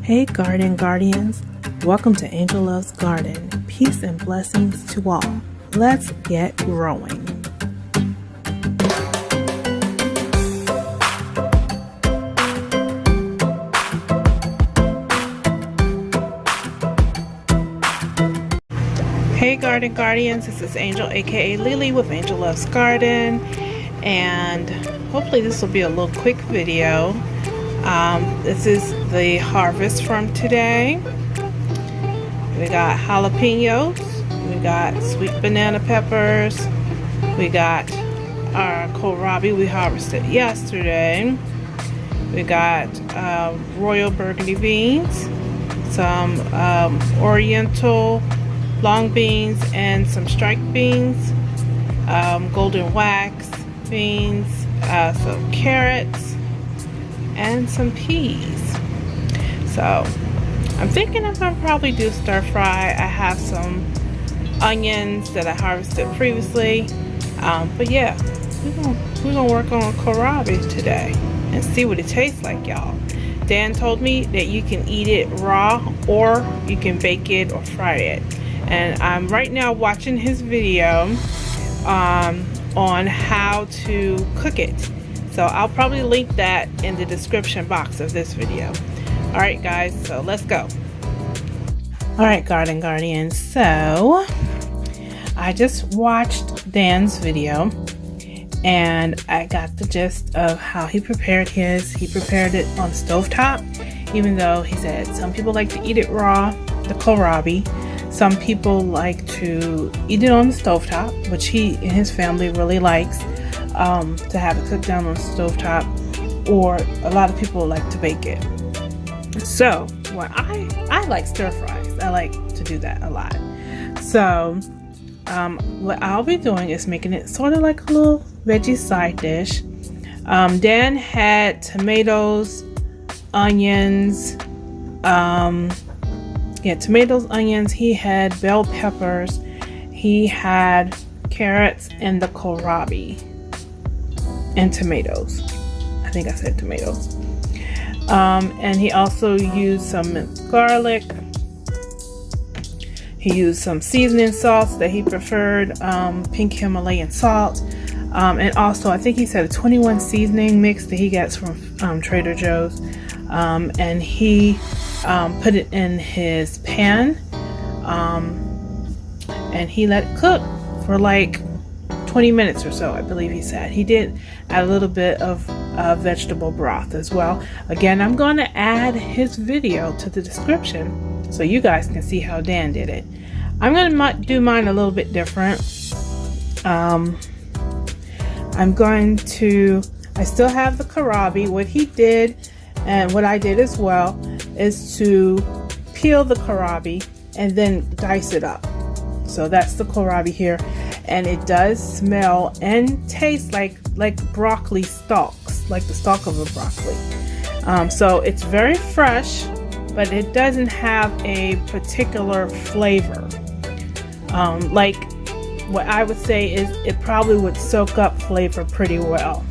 Hey Garden Guardians, welcome to Angel Loves Garden. Peace and blessings to all. Let's get growing. Hey Garden Guardians, this is Angel aka Lily with Angel Loves Garden, and hopefully this will be a little quick video. This is the harvest from today. We got jalapenos, we got sweet banana peppers, we got our kohlrabi we harvested yesterday, we got royal burgundy beans, some oriental long beans and some striped beans, golden wax beans, some carrots, and some peas. So I'm thinking I'm gonna probably do stir fry. I have some onions that I harvested previously, but yeah, we're gonna work on kohlrabi today and see what it tastes like, y'all. Dan told me that you can eat it raw or you can bake it or fry it, and I'm right now watching his video on how to cook it. So I'll probably link that in the description box of this video. All right, guys, so let's go. All right, Garden Guardians, so I just watched Dan's video and I got the gist of how he prepared his. He prepared it on the stovetop, even though he said some people like to eat it raw, the kohlrabi. Some people like to eat it on the stovetop, which he and his family really likes. To have it cooked down on the stovetop, or a lot of people like to bake it. So what I like stir fries. I like to do that a lot. So what I'll be doing is making it sort of like a little veggie side dish. Dan had tomatoes, onions, tomatoes, onions. He had bell peppers, he had carrots, and the kohlrabi. And tomatoes. I think I said tomatoes. And he also used some minced garlic. He used some seasoning salts that he preferred, pink Himalayan salt. And also, I think he said a 21 seasoning mix that he gets from Trader Joe's. And he put it in his pan. And he let it cook for like 20 minutes or so, I believe he said. He did add a little bit of vegetable broth as well. Again, I'm going to add his video to the description so you guys can see how Dan did it. I'm going to do mine a little bit different. I still have the kohlrabi. What he did and what I did as well is to peel the kohlrabi and then dice it up. So that's the kohlrabi here. And it does smell and taste like broccoli stalks, like the stalk of a broccoli. So it's very fresh, but it doesn't have a particular flavor. Like what I would say is it probably would soak up flavor pretty well.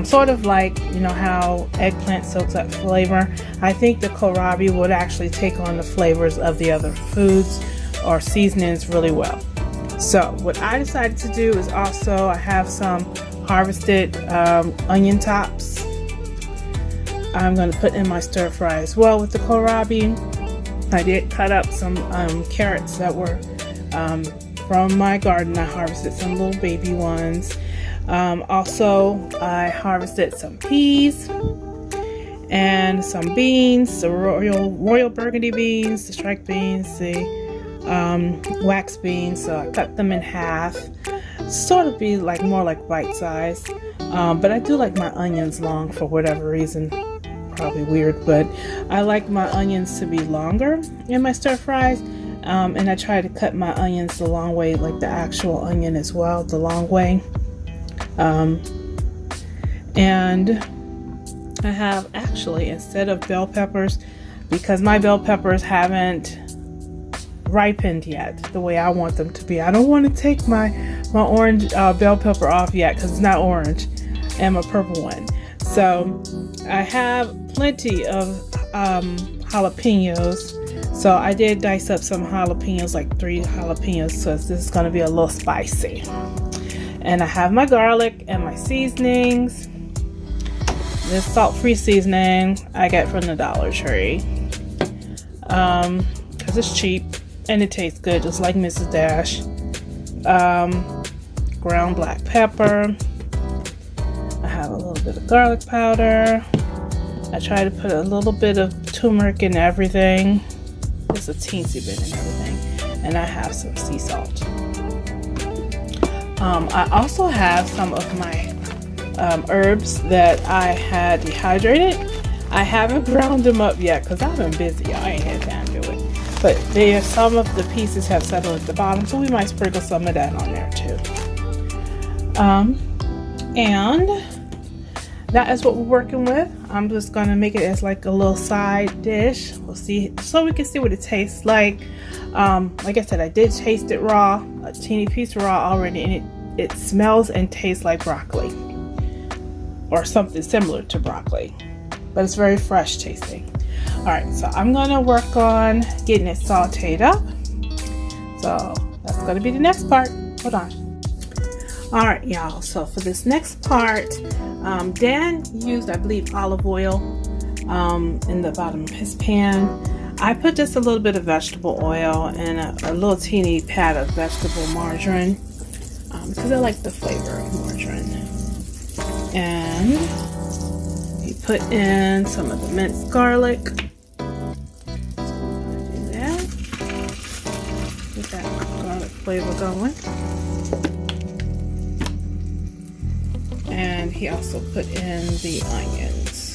Sort of like, you know how eggplant soaks up flavor. I think the kohlrabi would actually take on the flavors of the other foods or seasonings really well. So what I decided to do is also, I have some harvested onion tops. I'm going to put in my stir fry as well with the kohlrabi. I did cut up some carrots that were from my garden. I harvested some little baby ones. Also, I harvested some peas and some beans, the royal burgundy beans, the striped beans, the wax beans. So I cut them in half, sort of be like more like bite size, but I do like my onions long for whatever reason. Probably weird, but I like my onions to be longer in my stir fries, and I try to cut my onions the long way, like the actual onion as well, the long way. And I have actually, instead of bell peppers, because my bell peppers haven't ripened yet the way I want them to be. I don't want to take my orange bell pepper off yet because it's not orange, and my purple one. So I have plenty of jalapenos. So I did dice up some jalapenos, like 3 jalapenos, so this is going to be a little spicy. And I have my garlic and my seasonings. This salt-free seasoning I get from the Dollar Tree. Because it's cheap and it tastes good, just like Mrs. Dash. Ground black pepper. I have a little bit of garlic powder. I try to put a little bit of turmeric in everything. Just a teensy bit in everything. And I have some sea salt. I also have some of my herbs that I had dehydrated. I haven't ground them up yet because I've been busy. I ain't had time to do it. But some of the pieces have settled at the bottom, so we might sprinkle some of that on there too. And that is what we're working with. I'm just going to make it as like a little side dish. We'll see, so we can see what it tastes like. Like I said, I did taste it raw, a teeny piece raw already, and it smells and tastes like broccoli or something similar to broccoli, but it's very fresh tasting. All right, so I'm going to work on getting it sauteed up. So that's going to be the next part. Hold on. All right, y'all, so for this next part, Dan used, I believe, olive oil in the bottom of his pan. I put just a little bit of vegetable oil and a little teeny pat of vegetable margarine because I like the flavor of margarine. And you put in some of the minced garlic. So do that. Get that garlic flavor going. And he also put in the onions.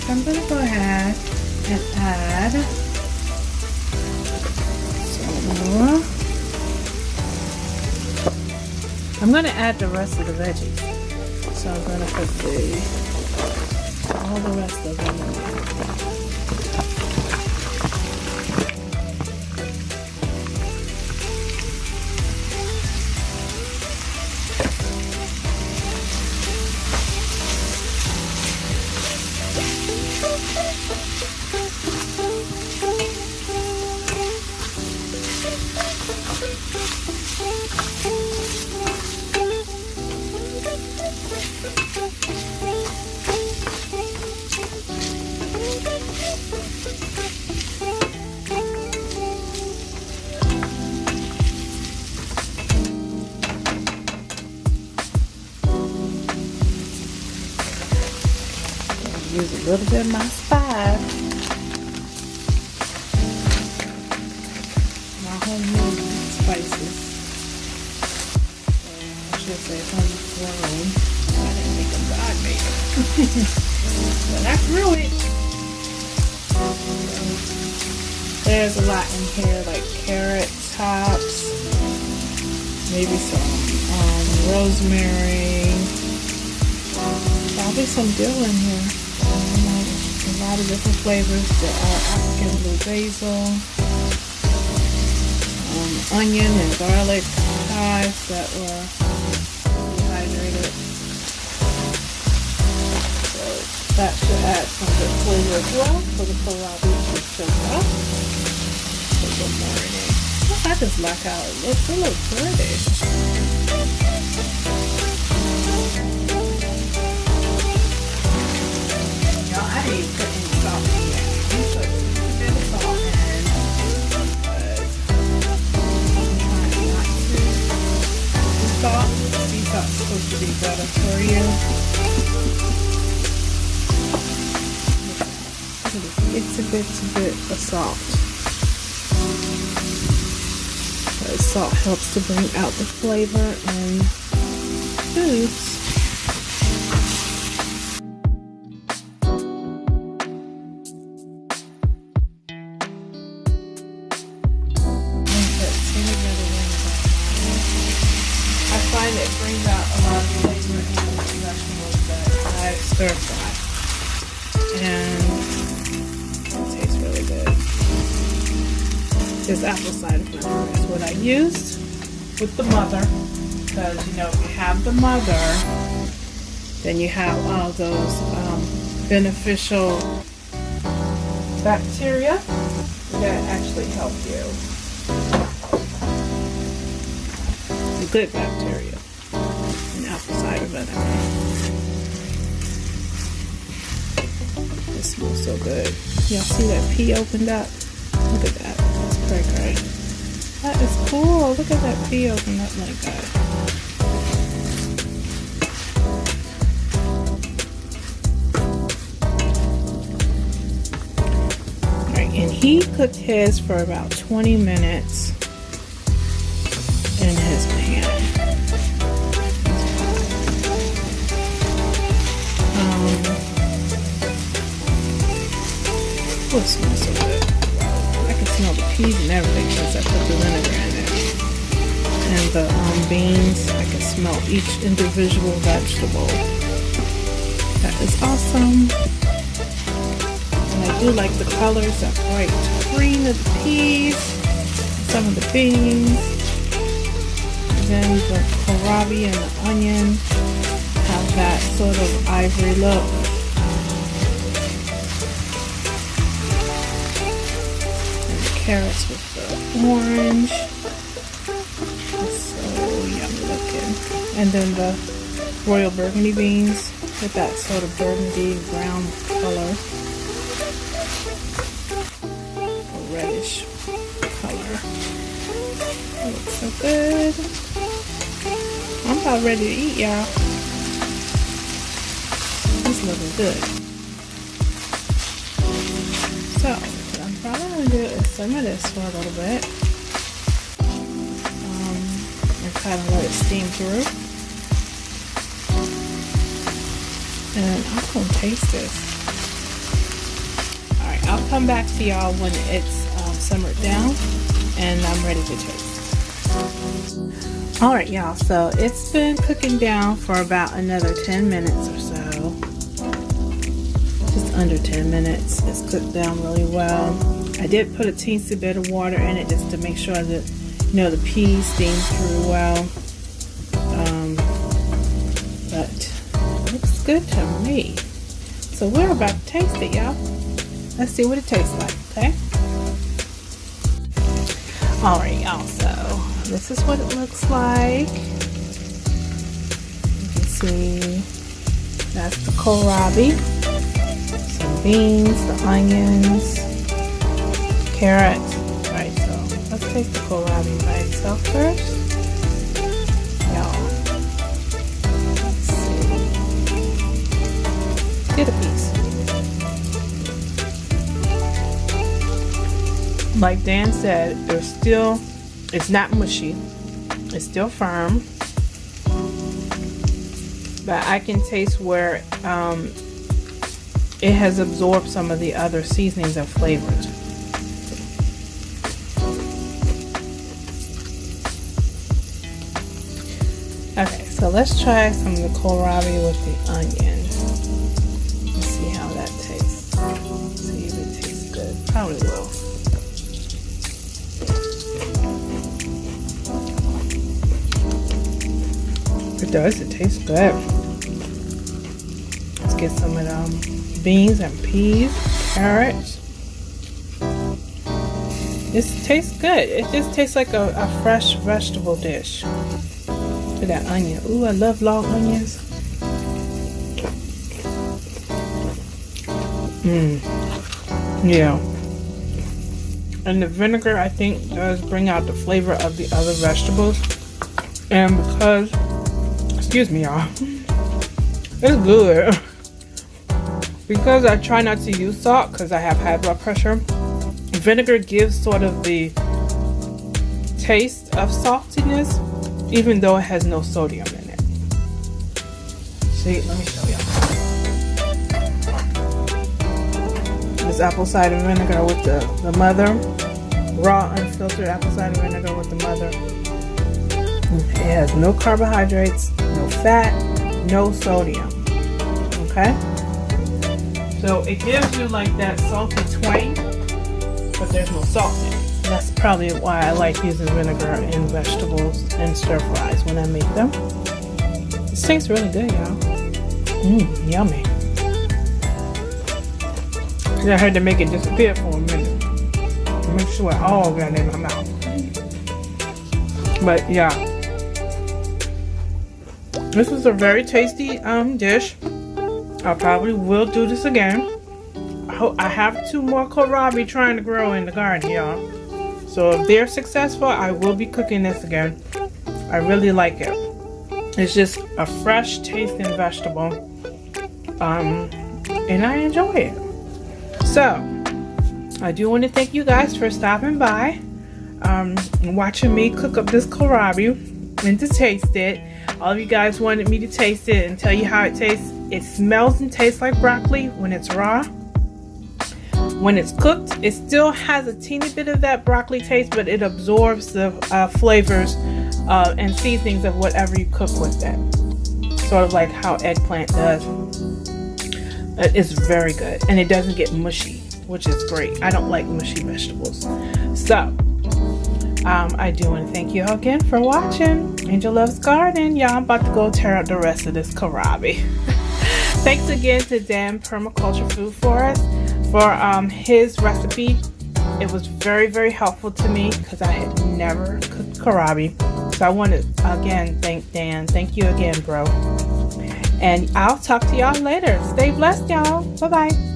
I'm going to go ahead and add some more. I'm going to add the rest of the veggies. So I'm going to put all the rest of them in there. Use a little bit of my spice. My homemade spices. I should say homegrown. I didn't make them, but I made them. But I grew it. There's a lot in here, like carrot tops, maybe some rosemary, probably some dill in here. A lot of different flavors. There are African blue basil, onion and garlic chives that were dehydrated. So that should add some good flavor as well for the kohlrabi to cook up. Put a little more in it. I just like how it looks. It looks pretty. I didn't put any salt in yet. You put a bit of salt in, but I'm trying not to. The salt, sea salt's supposed to be better for you. It's a bit of salt. Salt helps to bring out the flavor in foods. it brings out a lot of flavor in the vegetables that I stir fry. And it tastes really good. This apple cider vinegar is what I used with the mother. Because, you know, if you have the mother, then you have all those beneficial bacteria that actually help you. The good bacteria in apple cider vinegar. It smells so good. Y'all see that pea opened up? Look at that. That's pretty great. That is cool. Look at that pea opened up like that. And he cooked his for about 20 minutes in his pan. Oh, it smells so good. I can smell the peas and everything since I put the vinegar in it. And the beans, I can smell each individual vegetable. That is awesome. I do like the colors, that bright green of the peas, some of the beans, and then the kohlrabi and the onion have that sort of ivory look. And the carrots with the orange, it's so yummy looking. And then the royal burgundy beans with that sort of burgundy brown color. Reddish color. It looks so good. I'm about ready to eat, y'all. It's looking good. So, what I'm probably going to do is simmer this for a little bit. And kind of let it steam through. And I'm going to taste this. Alright, I'll come back to y'all when it's simmered down and I'm ready to taste. Alright y'all, so it's been cooking down for about another 10 minutes or so. Just under 10 minutes. It's cooked down really well. I did put a teensy bit of water in it just to make sure that, you know, the peas steam through well. But it looks good to me. So we're about to taste it, y'all. Let's see what it tastes like, okay? Alright, y'all, so this is what it looks like. You can see that's the kohlrabi, some beans, the onions, carrots. Alright, so let's taste the kohlrabi by itself first. Y'all, let's see. Get a piece. Like Dan said, it's not mushy. It's still firm. But I can taste where it has absorbed some of the other seasonings and flavors. Okay, so let's try some of the kohlrabi with the onion. Let's see how that tastes. See if it tastes good. Probably will. It does. It tastes good. Let's get some of them beans and peas, carrots. It tastes good. It just tastes like a fresh vegetable dish. Look at that onion. Ooh, I love long onions. Yeah. And the vinegar, I think, does bring out the flavor of the other vegetables. And because, excuse me, y'all, it's good. Because I try not to use salt because I have high blood pressure, vinegar gives sort of the taste of saltiness, even though it has no sodium in it. See, let me show y'all. This apple cider vinegar with the mother, raw unfiltered apple cider vinegar with the mother. It has no carbohydrates, no fat, no sodium. Okay? So it gives you like that salty twang, but there's no salt in it. That's probably why I like using vinegar in vegetables and stir fries when I make them. This tastes really good, y'all. Yummy. I had to make it disappear for a minute. Make sure it all got in my mouth. But yeah, this is a very tasty dish. I probably will do this again. I have 2 more kohlrabi trying to grow in the garden, y'all. So if they're successful, I will be cooking this again. I really like it. It's just a fresh tasting vegetable. And I enjoy it. So I do want to thank you guys for stopping by, and watching me cook up this kohlrabi and to taste it. All of you guys wanted me to taste it and tell you how it tastes. It smells and tastes like broccoli when it's raw. When it's cooked, it still has a teeny bit of that broccoli taste, but it absorbs the flavors and seasonings of whatever you cook with it. Sort of like how eggplant does. It's very good, and it doesn't get mushy, which is great. I don't like mushy vegetables. So I do want to thank you all again for watching Angel Loves Garden. Y'all, I'm about to go tear out the rest of this kohlrabi. Thanks again to Dan Permaculture Food Forest for his recipe. It was very, very helpful to me because I had never cooked kohlrabi. So I want to again thank Dan. Thank you again, bro. And I'll talk to y'all later. Stay blessed, y'all. Bye-bye.